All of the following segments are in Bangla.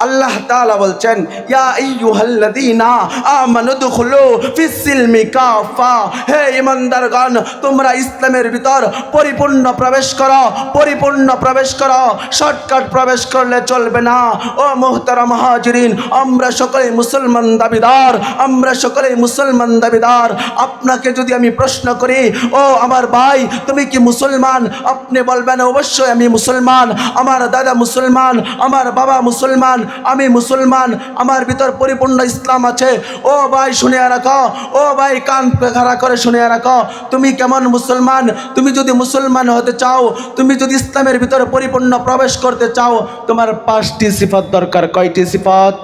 আল্লাহ তাআলা বলছেন, ইয়া আইয়ুহাল্লাযীনা আমানু দুখুলু ফিস-সিলমি কাফা, হে ঈমানদারগণ তোমরা ইসলামের ভিতর পরিপূর্ণ প্রবেশ করো, পরিপূর্ণ প্রবেশ করো, শর্টকাট প্রবেশ করলে চলবে না। ও মুহতারাম হাজিরিন, আমরা সকলেই মুসলমান দাবিদার, আমরা সকলেই মুসলমান দাবিদার। আপনাকে যদি আমি প্রশ্ন করি, ও আমার ভাই তুমি কি মুসলমান? আপনি বলবেন অবশ্যই আমি মুসলমান, আমার দাদা মুসলমান, আমার বাবা মুসলমান, আমি মুসলমান, আমার ভিতর পরিপূর্ণ ইসলাম আছে। ও ভাই শুনে রাখো, ও ভাই কান খাড়া করে শুনে রাখো, তুমি কেমন মুসলমান? তুমি যদি মুসলমান হতে চাও, তুমি যদি ইসলামের ভিতরে পরিপূর্ণ প্রবেশ করতে চাও, তোমার 5টি সিফাত দরকার। কয়টি সিফাত?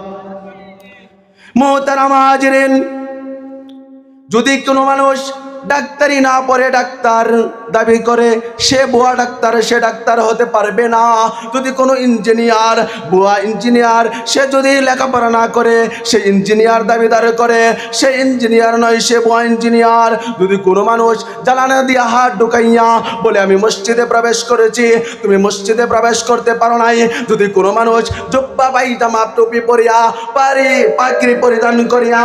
মুহতারাম হাজিরিন, যদি কোনো মানুষ ডাক্তারি না পড়ে ডাক্তার দাবি করে, সে ভুয়া ডাক্তার, সে ডাক্তার হতে পারবে না। যদি কোনো ইঞ্জিনিয়ার, ভুয়া ইঞ্জিনিয়ার, সে যদি লেখাপড়া না করে সে ইঞ্জিনিয়ার দাবিদার করে, সে ইঞ্জিনিয়ার নয়, সে ভুয়া ইঞ্জিনিয়ার। যদি কোনো মানুষ জ্বালানা দিয়া হাত ঢুকাইয়া বলে আমি মসজিদে প্রবেশ করেছি, তুমি মসজিদে প্রবেশ করতে পারো নাই। যদি কোনো মানুষ জুব্বা পায়জামা টুপি পরিয়া পাগড়ি পরিধান করিয়া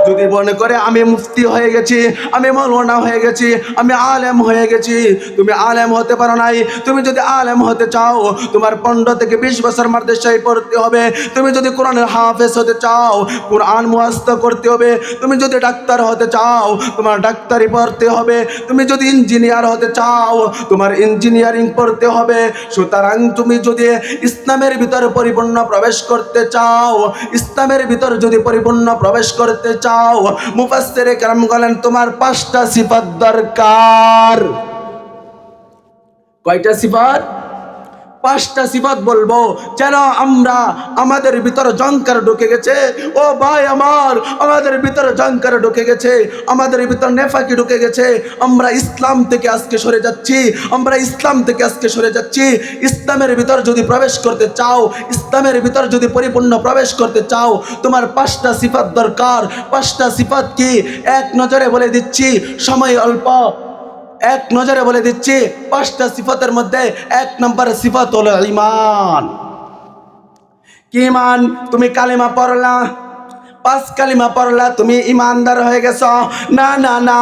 যদি মনে করে আমি মুফতি হয়ে গেছি, আমি মৌলানা হয়ে গেছি, আমি আলেম হয়ে গেছি, তুমি আলেম হতে পারো নাই। তুমি যদি আলেম হতে চাও, তোমার 15 থেকে 20 বছর মাদ্রাসায় পড়তে হবে। তুমি যদি কোরআনের হাফেজ হতে চাও, কোরআন মুখস্থ করতে হবে। তুমি যদি ডাক্তার হতে চাও, তোমার ডাক্তারি পড়তে হবে। তুমি যদি ইঞ্জিনিয়ার হতে চাও, তোমার ইঞ্জিনিয়ারিং পড়তে হবে। সুতরাং তুমি যদি ইসলামের ভিতরে পরিপূর্ণ প্রবেশ করতে চাও, ইসলামের ভিতর যদি পরিপূর্ণ প্রবেশ করতে চাও, মুফাসসিরে কেরাম বলেন তোমার 5টা সিফাত দরকার। কয়টা সিফাত? 5টা সিফাত বলবো, যেন আমরা আমাদের ভিতরে জঙ্কার ঢুকে গেছে। ও ভাই আমার, আমাদের ভিতরে জঙ্কার ঢুকে গেছে, আমাদের ভিতর নেফাকি ঢুকে গেছে। আমরা ইসলাম থেকে আজকে সরে যাচ্ছি, আমরা ইসলাম থেকে আজকে সরে যাচ্ছি। ইসলামের ভিতর যদি প্রবেশ করতে চাও, ইসলামের ভিতর যদি পরিপূর্ণ প্রবেশ করতে চাও, তোমার 5টা সিফাত দরকার। 5টা সিফাত কি? এক নজরে বলে দিচ্ছি, সময় অল্প, এক নজরে বলে দিচ্ছি। 5টা সিফাতের মধ্যে 1 নম্বর সিফাত হলো ঈমান। কি ঈমান? তুমি কালিমা পড়লা, 5 কালিমা পড়লা, তুমি ইমানদার হয়ে গেছো? না না না,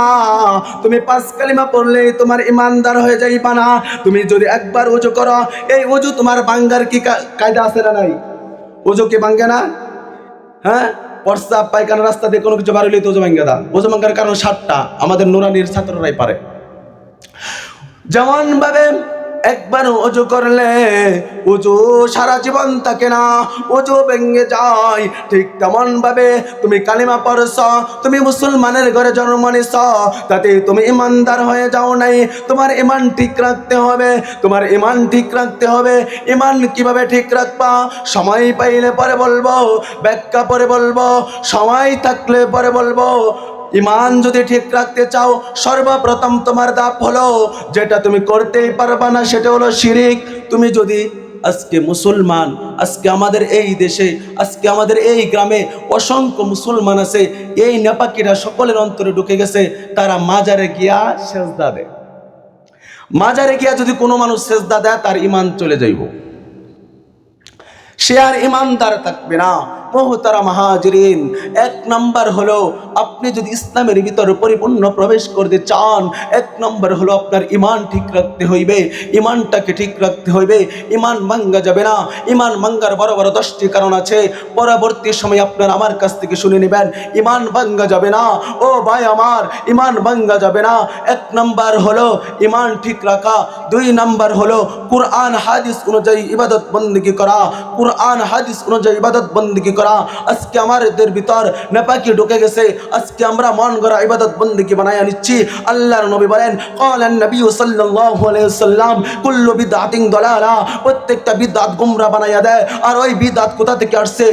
তুমি 5 কালিমা পড়লেই তোমার ইমানদার হয়ে যাইবা না। তুমি যদি একবার ওযু করো, এই ওযু তোমার ভাঙ্গার কি কায়দা আছে না নাই? ওযু কি ভাঙ্গে না? হ্যাঁ, প্রস্রাব পায়খানা রাস্তা দিয়ে কোনো কিছু বার হইলেই তো ওযু ভাঙ্গে দা। ওযু ভাঙ্গার কারণ 7টা, আমাদের নুরানির ছাত্ররাই পারে। যেমন ভাবে একবার ওযু করলে ওযু সারা জীবন থাকে না, ওযু ভেঙে যায়, ঠিক তেমন ভাবে তুমি কালিমা পড়ছ, তুমি মুসলমানের ঘরে জন্ম নিছ, তাতে তুমি ইমানদার হয়ে যাও নাই। তোমার ইমান ঠিক রাখতে হবে, তোমার ইমান ঠিক রাখতে হবে। ইমান কিভাবে ঠিক রাখবা? সময় পাইলে পরে বলবো, ব্যাখ্যা পরে বলবো, সময় থাকলে পরে বলবো। ইমান যদি ঠিক রাখতে চাও, সর্বপ্রথম তোমার ধাপ হলো, যেটা তুমি করতেই পারবা না, সেটা হলো শিরিক। তুমি যদি আজকে মুসলমান, আজকে আমাদের এই দেশে, আজকে আমাদের এই গ্রামে অসংখ্য মুসলমান আছে, এই নেপাকিরা সকলের অন্তরে ঢুকে গেছে, তারা মাজারে গিয়া সেজদা দেয়। মাজারে গিয়া যদি কোনো মানুষ সেজদা দেয়, তার ইমান চলে যাইব, সে আর ইমানদার থাকবে না। মুহতারাম হাজিরিন, 1 নম্বর হলো, আপনি যদি ইসলামের ভিতরে পরিপূর্ণ প্রবেশ করতে চান, 1 নম্বর হলো আপনার ইমান ঠিক রাখতে হইবে। ইমানটাকে ঠিক রাখতে হইবে, ইমান ভাঙ্গা যাবে না। ইমান ভাঙ্গার বড় বড় 10টি কারণ আছে, পরবর্তী সময় আপনারা আমার কাছ থেকে শুনে নেবেন। ইমান ভাঙ্গা যাবে না, ও ভাই আমার, ইমান ভাঙ্গা যাবে না। 1 নম্বর হলো ইমান ঠিক রাখা। 2 নম্বর হলো কুরআন হাদিস অনুযায়ী ইবাদত বন্দেগী করা, কুরআন হাদিস অনুযায়ী ইবাদত বন্দেগী করা। আজকে আমাদের ভিতর নেপাকি ঢুকে গেছে, আজকে আমরা মন গড়া ইবাদত বন্দেগী বানায়া নিচ্ছি। আল্লাহর নবী বলেন, ক্বালান নবী সাল্লাল্লাহু আলাইহি ওয়াসাল্লাম, কুল্লু বিদআতিন দালালা, প্রত্যেকটা বিদআত গোমরা বানায়া দেয়। আর ওই বিদআত কোথা থেকে আসছে?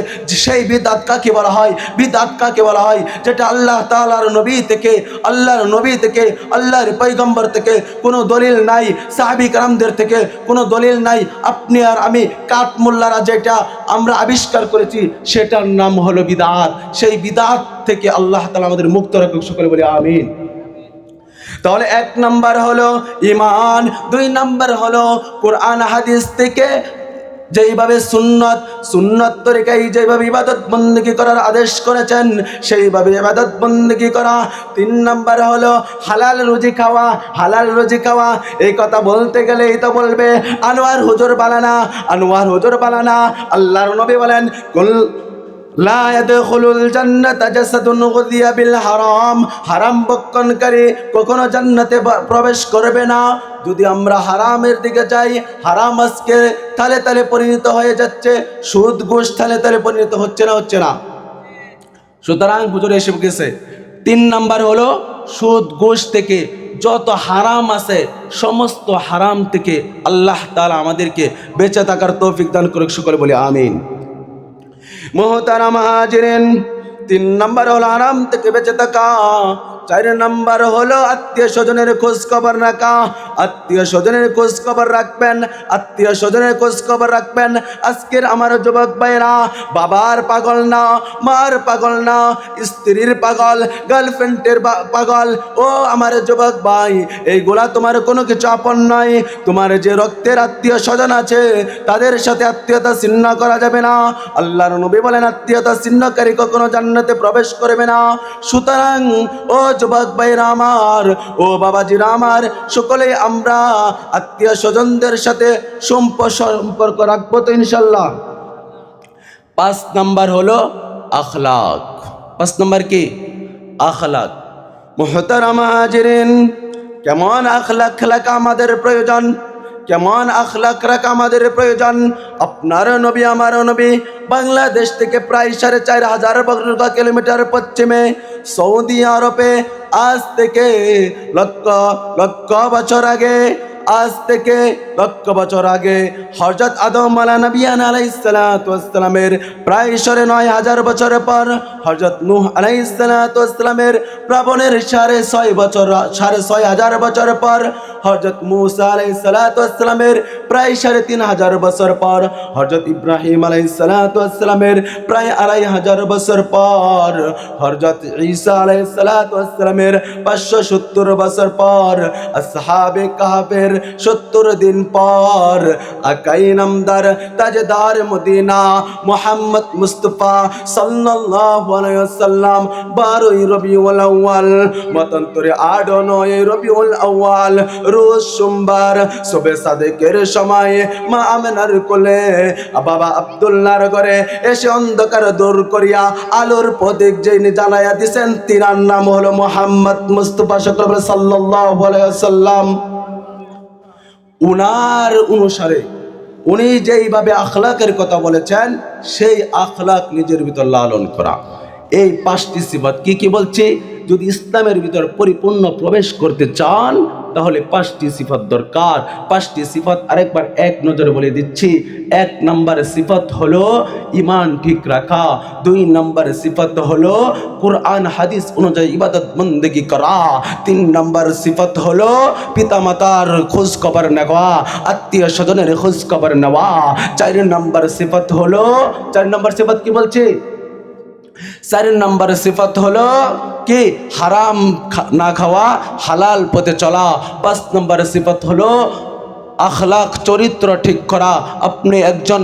সেই বিদআত কাকে বলা হয়? বিদআত কাকে বলা হয়? যেটা আল্লাহ তাআলার নবী থেকে, আল্লাহর নবী থেকে, আল্লাহর পয়গম্বর থেকে কোনো দলিল নাই, সাহাবী کرامদের থেকে কোনো দলিল নাই। আপনি আর আমি কাঠ মোল্লারা যেটা আমরা আবিষ্কার করেছি, সেটার নাম হলো বিদআত। সেই বিদআত থেকে আল্লাহ তাআলা আমাদের মুক্ত রাখুক, সকলে বলি আমিন। তাহলে 1 নম্বর হলো ঈমান, 2 নম্বর হলো কোরআন হাদিস থেকে যেইভাবে সুন্নত তরিকায় যেভাবে ইবাদত বন্দেগী করার আদেশ করেছেন সেইভাবে ইবাদত বন্দেগী করা। 3 নাম্বার হলো হালাল রুজি খাওয়া। এই কথা বলতে গেলেই তো বলবে আনোয়ার হুজুর বালানা। আল্লাহর নবী বলেন কুল লা ইয়াদখুলুল জান্নাতা জাসাদুন গুযিয়া বিল হারাম বক্ষণকারী কখনো জান্নাতে প্রবেশ করবে না। যদি আমরা হারামের দিকে যাই, হারাম আজকে তালে পরিণত হয়ে যাচ্ছে, সুদ ঘুষ তালে পরিণত হচ্ছে না। সুতরাং হুজুর এসে গেছে 3 নাম্বার হলো সুদ ঘুষ থেকে যত হারাম আছে সমস্ত হারাম থেকে আল্লাহ তাআলা আমাদেরকে বেঁচে থাকার তৌফিক দান করুক, সকলে বলি আমিন। মুহতারাম হাজিরিন, 3 নাম্বার হলো হারাম থেকে বেঁচে থাকা। 4 নাম্বার হলো আত্মীয় স্বজনের খোঁজ খবর রাখা। আত্মীয় স্বজনের খোঁজ খবর রাখবেন। আজকের আমার যুবক ভাইরা বাবার পাগল না, মার পাগল না, স্ত্রীর পাগল, গার্লফ্রেন্ডের পাগল। ও আমার যুবক ভাই, এইগুলা তোমার কোনো কিছু আপন নয়। তোমার যে রক্তের আত্মীয় স্বজন আছে তাদের সাথে আত্মীয়তা ছিন্ন করা যাবে না। আল্লাহর নবী বলেন আত্মীয়তা ছিন্নকারী কখনো জান্নাতে প্রবেশ করবে না। সুতরাং ও যুবক ভাইরা আমার, ও বাবাজিরা আমার, সকলেই আমরা আত্মীয় স্বজনদের সাথে সম্পর্ক রাখবো তো ইনশাল্লাহ। 5 নাম্বার হলো আখলাক। 5 নাম্বার কি? আখলাক। মুহতারাম হাজিরিন, কেমন আখলাক রাখা আমাদের প্রয়োজন, আপনার নবী আমার নবী বাংলাদেশ থেকে প্রায় 4,500 বর্গ কিলোমিটার পশ্চিমে সৌদি আরবে আজ থেকে লক্ষ বছর আগে হযরত আদম আলাইহিস সালাতু ওয়াস সালামের প্রায় 9,500 বছর পর হযরত নূহ আলাইহিস সালাতু ওয়াস সালামের প্লাবনের 6,500 বছর পর হযরত মূসা আলাইহিস সালাতু ওয়াস সালামের প্রায় 3,500 বছর পর হযরত ইব্রাহিম আলাইহিস সালাতু ওয়াস সালামের প্রায় 2,500 বছর পর হযরত ঈসা আলাইহিস সালাতু ওয়াস সালামের 570 বছর পর আসহাবে কাহফের 70 দিন পর আকাই নামদার তাজদার মদিনা মুহাম্মদ মুস্তাফা সাল্লাল্লাহু আলাইহি ওয়াসাল্লাম 12 রবিউল আউয়াল মতান্তরে 8-9 রবিউল আউয়াল রোজ সোমবার সবে সাদেকের সময় মা আমেনার কোলে বাবা আব্দুল্লাহর ঘরে এসে অন্ধকার দূর করিয়া আলোর প্রতীক যিনি জ্বালাইয়া দিয়েছেন তিনার নাম হলো মুহাম্মদ মুস্তাফা সাল্লাল্লাহু আলাইহি ওয়াসাল্লাম। উনার অনুসারে উনি যেইভাবে আখলাকের কথা বলেছেন সেই আখলাক নিজের ভিতর লালন করা। এই 5টি সিফাত কি বলছে? যদি ইসলামের ভিতর পরিপূর্ণ প্রবেশ করতে চান তাহলে 5টি সিফাত দরকার। 5টি সিফাত আরেকবার এক নজরে বলে দিচ্ছি। 1 নম্বর সিফাত হলো ঈমান ঠিক রাখা। 2 নম্বর সিফাত হলো কুরআন হাদিস অনুযায়ী ইবাদত বন্দেগী করা। 3 নম্বর সিফাত হলো পিতামাতার খোঁজ খবর নেওয়া, আত্মীয় স্বজনের খোঁজ খবর নেওয়া। 4 নম্বর সিফাত হলো 4 নম্বর সিফাত কি বলছে? 4 নম্বর সিফাত হলো কি? হারাম না খাওয়া, হালাল পথে চলা। 5 নম্বর সিফাত হলো আখলাক, চরিত্র ঠিক করা। আপনি একজন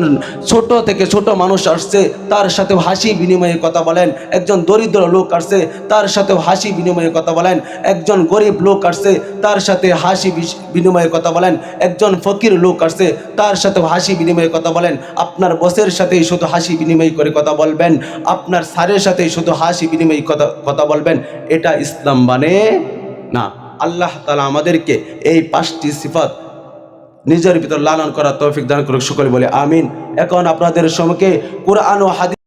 ছোট থেকে ছোট মানুষ আসছে তার সাথে হাসি বিনিময়ে কথা বলেন। একজন দরিদ্র লোক আসছে তার সাথে হাসি বিনিময়ে কথা বলেন। একজন গরিব লোক আসছে তার সাথে হাসি বিনিময়ে কথা বলেন। একজন ফকির লোক আসছে তার সাথে হাসি বিনিময়ে কথা বলেন। আপনার বসের সাথেই শুধু হাসি বিনিময় করে কথা বলবেন। আপনার স্যারের সাথেই শুধু হাসি বিনিময় কথা বলবেন। এটা ইসলাম মানে না। আল্লাহ তাআলা আমাদেরকে এই 5টি সিফাত নিজের ভিতর লালন করার তৌফিক দান করুক, সকলে বলে আমিন। এখন আপনাদের সম্মুখে কুরআন ও হাদিস